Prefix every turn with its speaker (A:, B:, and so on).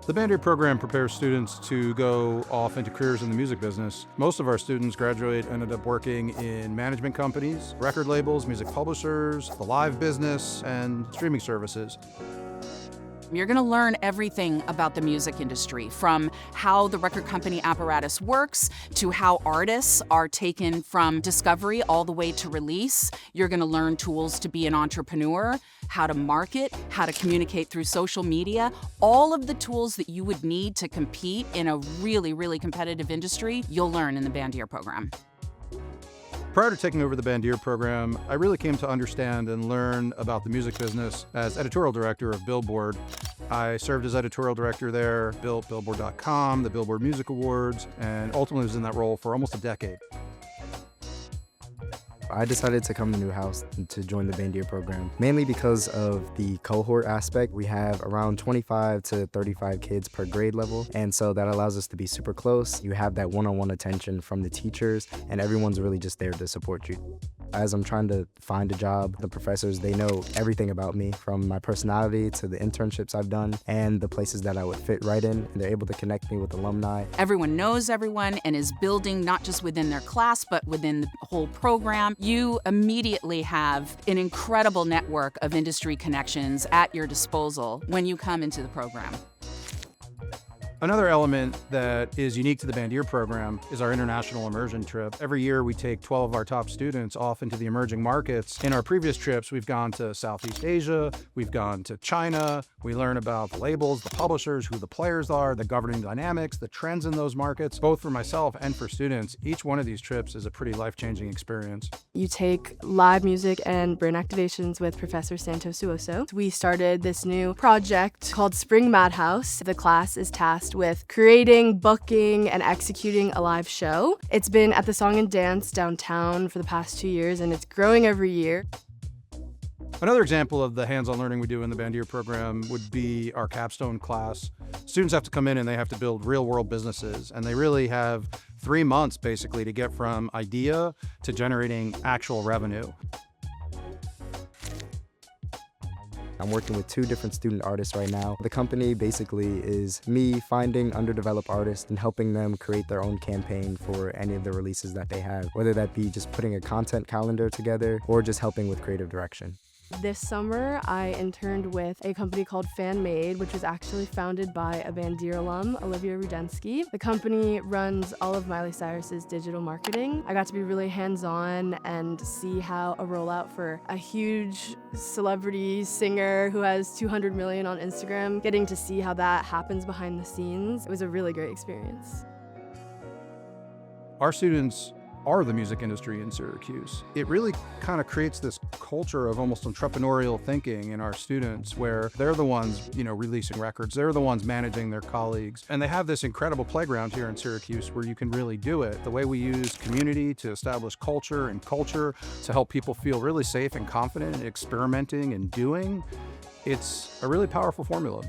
A: The Bandier program prepares students to go off into careers in the music business. Most of our students graduate and end up working in management companies, record labels, music publishers, the live business, and streaming services.
B: You're going to learn everything about the music industry, from how the record company apparatus works to how artists are taken from discovery all the way to release. You're going to learn tools to be an entrepreneur, how to market, how to communicate through social media, all of the tools that you would need to compete in a really, really competitive industry, you'll learn in the Bandier program.
A: Prior to taking over the Bandier program, I really came to understand and learn about the music business as editorial director of Billboard. I served as editorial director there, built Billboard.com, the Billboard Music Awards, and ultimately was in that role for almost a decade.
C: I decided to come to Newhouse to join the Bandier program, mainly because of the cohort aspect. We have around 25 to 35 kids per grade level, and so that allows us to be super close. You have that one-on-one attention from the teachers, and everyone's really just there to support you. As I'm trying to find a job, the professors, they know everything about me, from my personality to the internships I've done and the places that I would fit right in. And they're able to connect me with alumni.
B: Everyone knows everyone and is building not just within their class, but within the whole program. You immediately have an incredible network of industry connections at your disposal when you come into the program.
A: Another element that is unique to the Bandier program is our international immersion trip. Every year we take 12 of our top students off into the emerging markets. In our previous trips, we've gone to Southeast Asia, we've gone to China. We learn about the labels, the publishers, who the players are, the governing dynamics, the trends in those markets. Both for myself and for students, each one of these trips is a pretty life-changing experience.
D: You take live music and brain activations with Professor Santos Suoso. We started this new project called Spring Madhouse. The class is tasked with creating, booking, and executing a live show. It's been at the Song and Dance downtown for the past 2 years, and it's growing every year.
A: Another example of the hands-on learning we do in the Bandier program would be our capstone class. Students have to come in and they have to build real-world businesses, and they really have 3 months basically to get from idea to generating actual revenue.
C: I'm working with 2 different student artists right now. The company basically is me finding underdeveloped artists and helping them create their own campaign for any of the releases that they have, whether that be just putting a content calendar together or just helping with creative direction.
D: This summer, I interned with a company called Fan Made, which was actually founded by a Bandier alum, Olivia Rudensky. The company runs all of Miley Cyrus's digital marketing. I got to be really hands-on and see how a rollout for a huge celebrity singer who has 200 million on Instagram, getting to see how that happens behind the scenes. It was a really great experience.
A: Our students are the music industry in Syracuse. It really kind of creates this culture of almost entrepreneurial thinking in our students, where they're the ones, releasing records, they're the ones managing their colleagues, and they have this incredible playground here in Syracuse where you can really do it. The way we use community to establish culture and culture to help people feel really safe and confident in experimenting and doing, it's a really powerful formula.